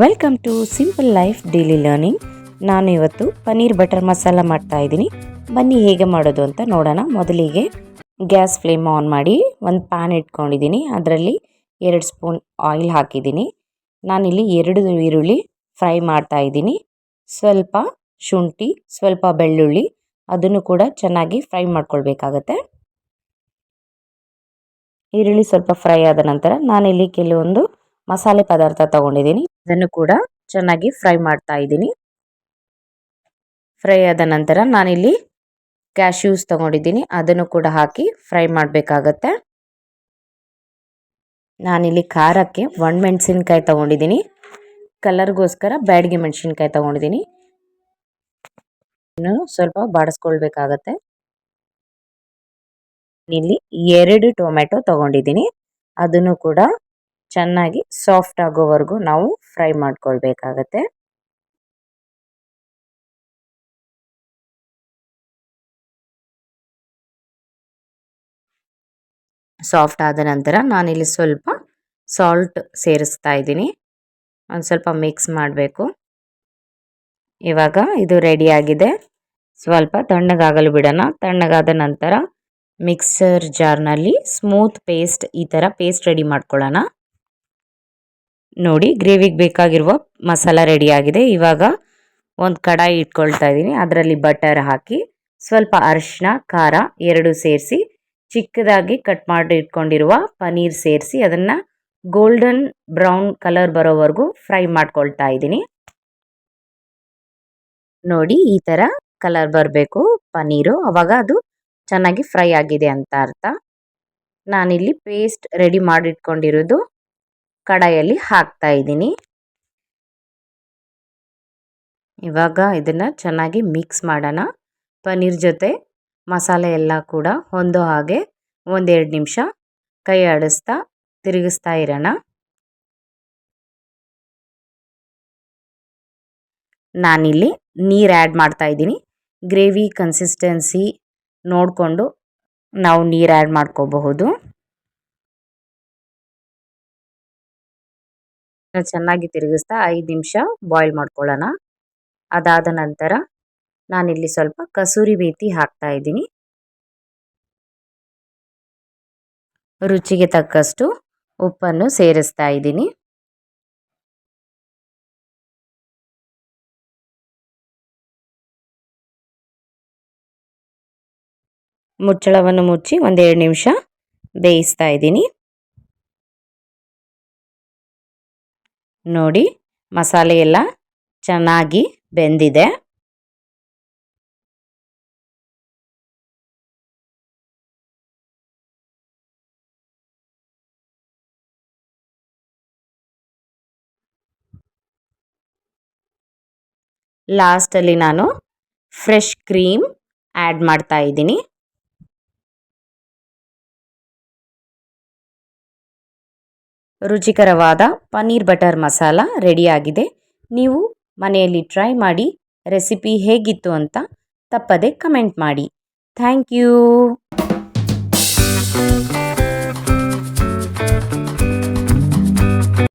Welcome to simple life daily learning. ನಾನು ಇವತ್ತು paneer butter masala ಮಾಡ್ತಾ ಇದ್ದೀನಿ. ಬನ್ನಿ ಹೇಗೆ ಮಾಡೋದು ಅಂತ ನೋಡೋಣ. ಮೊದಲಿಗೆ ಗ್ಯಾಸ್ ಫ್ಲೇಮ್ ಆನ್ ಮಾಡಿ ಒಂದು ಪ್ಯಾನ್ ಇಟ್ಕೊಂಡಿದ್ದೀನಿ. ಅದರಲ್ಲಿ 2 ಸ್ಪೂನ್ ಆಯಿಲ್ ಹಾಕಿದ್ದೀನಿ. ನಾನಿಲ್ಲಿ 2 ಈರುಳ್ಳಿ ಫ್ರೈ ಮಾಡ್ತಾ ಇದ್ದೀನಿ. ಸ್ವಲ್ಪ ಶುಂಠಿ, ಸ್ವಲ್ಪ ಬೆಳ್ಳುಳ್ಳಿ, ಅದನ್ನು ಕೂಡ ಚೆನ್ನಾಗಿ ಫ್ರೈ ಮಾಡ್ಕೊಳ್ಬೇಕಾಗತ್ತೆ. ಈರುಳ್ಳಿ ಸ್ವಲ್ಪ ಫ್ರೈ ಆದ ನಂತರ ನಾನಿಲ್ಲಿ ಕೆಲವೊಂದು ಮಸಾಲೆ ಪದಾರ್ಥ ತಗೊಂಡಿದ್ದೀನಿ. ಅದನ್ನು ಕೂಡ ಚೆನ್ನಾಗಿ ಫ್ರೈ ಮಾಡ್ತಾ ಇದ್ದೀನಿ. ಫ್ರೈ ಆದ ನಂತರ ನಾನಿಲ್ಲಿ ಕ್ಯಾಶ್ಯೂಸ್ ತಗೊಂಡಿದ್ದೀನಿ. ಅದನ್ನು ಕೂಡ ಹಾಕಿ ಫ್ರೈ ಮಾಡಬೇಕಾಗತ್ತೆ. ನಾನಿಲ್ಲಿ ಖಾರಕ್ಕೆ ಒಣಮೆಣಸಿನ್ಕಾಯಿ ತಗೊಂಡಿದ್ದೀನಿ. ಕಲರ್ಗೋಸ್ಕರ ಬ್ಯಾಡಗಿ ಮೆಣಸಿನ್ಕಾಯಿ ತಗೊಂಡಿದ್ದೀನಿ. ಇನ್ನು ಸ್ವಲ್ಪ ಬಾಡಿಸ್ಕೊಳ್ಬೇಕಾಗತ್ತೆ. ಇಲ್ಲಿ 2 ಟೊಮೆಟೊ ತಗೊಂಡಿದ್ದೀನಿ. ಅದನ್ನು ಕೂಡ ಚೆನ್ನಾಗಿ ಸಾಫ್ಟ್ ಆಗೋವರೆಗೂ ನಾವು ಫ್ರೈ ಮಾಡ್ಕೊಳ್ಬೇಕಾಗತ್ತೆ. ಸಾಫ್ಟ್ ಆದ ನಂತರ ನಾನಿಲ್ಲಿ ಸ್ವಲ್ಪ ಸಾಲ್ಟ್ ಸೇರಿಸ್ತಾ ಇದ್ದೀನಿ. ಒಂದು ಸ್ವಲ್ಪ ಮಿಕ್ಸ್ ಮಾಡಬೇಕು. ಇವಾಗ ಇದು ರೆಡಿ ಆಗಿದೆ. ಸ್ವಲ್ಪ ತಣ್ಣಗಾಗಲು ಬಿಡೋಣ. ತಣ್ಣಗಾದ ನಂತರ ಮಿಕ್ಸರ್ ಜಾರ್ನಲ್ಲಿ ಸ್ಮೂತ್ ಪೇಸ್ಟ್, ಈ ಥರ ಪೇಸ್ಟ್ ರೆಡಿ ಮಾಡ್ಕೊಳ್ಳೋಣ. ನೋಡಿ, ಗ್ರೇವಿಗೆ ಬೇಕಾಗಿರುವ ಮಸಾಲ ರೆಡಿ ಆಗಿದೆ. ಇವಾಗ ಒಂದು ಕಡಾಯಿ ಇಟ್ಕೊಳ್ತಾ ಇದ್ದೀನಿ. ಅದರಲ್ಲಿ ಬಟರ್ ಹಾಕಿ ಸ್ವಲ್ಪ ಅರಿಶಿನ, ಖಾರ 2 ಸೇರಿಸಿ ಚಿಕ್ಕದಾಗಿ ಕಟ್ ಮಾಡಿ ಇಟ್ಕೊಂಡಿರುವ ಪನ್ನೀರ್ ಸೇರಿಸಿ ಅದನ್ನು ಗೋಲ್ಡನ್ ಬ್ರೌನ್ ಕಲರ್ ಬರೋವರೆಗೂ ಫ್ರೈ ಮಾಡ್ಕೊಳ್ತಾ ಇದ್ದೀನಿ. ನೋಡಿ, ಈ ಥರ ಕಲರ್ ಬರಬೇಕು ಪನ್ನೀರು. ಅವಾಗ ಅದು ಚೆನ್ನಾಗಿ ಫ್ರೈ ಆಗಿದೆ ಅಂತ ಅರ್ಥ. ನಾನಿಲ್ಲಿ ಪೇಸ್ಟ್ ರೆಡಿ ಮಾಡಿಟ್ಕೊಂಡಿರೋದು ಕಡಾಯಲ್ಲಿ ಹಾಕ್ತಾ ಇದ್ದೀನಿ. ಇವಾಗ ಇದನ್ನು ಚೆನ್ನಾಗಿ ಮಿಕ್ಸ್ ಮಾಡೋಣ. ಪನ್ನೀರ್ ಜೊತೆ ಮಸಾಲೆ ಎಲ್ಲ ಕೂಡ ಹೊಂದೋ ಹಾಗೆ 1-2 ನಿಮಿಷ ಕೈ ಆಡಿಸ್ತಾ ತಿರುಗಿಸ್ತಾ ಇರೋಣ. ನಾನಿಲ್ಲಿ ನೀರು ಆ್ಯಡ್ ಮಾಡ್ತಾ ಇದ್ದೀನಿ. ಗ್ರೇವಿ ಕನ್ಸಿಸ್ಟೆನ್ಸಿ ನೋಡಿಕೊಂಡು ನಾವು ನೀರು ಆ್ಯಡ್ ಮಾಡ್ಕೋಬಹುದು. ಚೆನ್ನಾಗಿ ತಿರುಗಿಸ್ತಾ 5 ನಿಮಿಷ ಬಾಯ್ಲ್ ಮಾಡ್ಕೊಳ್ಳೋಣ. ಅದಾದ ನಂತರ ನಾನಿಲ್ಲಿ ಸ್ವಲ್ಪ ಕಸೂರಿ ಮೇಥಿ ಹಾಕ್ತಾ ಇದ್ದೀನಿ. ರುಚಿಗೆ ತಕ್ಕಷ್ಟು ಉಪ್ಪನ್ನು ಸೇರಿಸ್ತಾ ಇದ್ದೀನಿ. ಮುಚ್ಚಳವನ್ನು ಮುಚ್ಚಿ 1-2 ನಿಮಿಷ ಬೇಯಿಸ್ತಾ ಇದ್ದೀನಿ. ನೋಡಿ, ಮಸಾಲೆ ಎಲ್ಲ ಚೆನ್ನಾಗಿ ಬೆಂದಿದೆ. ಲಾಸ್ಟಲ್ಲಿ ನಾನು ಫ್ರೆಶ್ ಕ್ರೀಮ್ ಆ್ಯಡ್ ಮಾಡ್ತಾ ಇದ್ದೀನಿ. ರುಚಿಕರವಾದ ಪನ್ನೀರ್ ಬಟರ್ ಮಸಾಲ ರೆಡಿಯಾಗಿದೆ. ನೀವು ಮನೆಯಲ್ಲಿ ಟ್ರೈ ಮಾಡಿ ರೆಸಿಪಿ ಹೇಗಿತ್ತು ಅಂತ ತಪ್ಪದೆ ಕಮೆಂಟ್ ಮಾಡಿ. Thank you.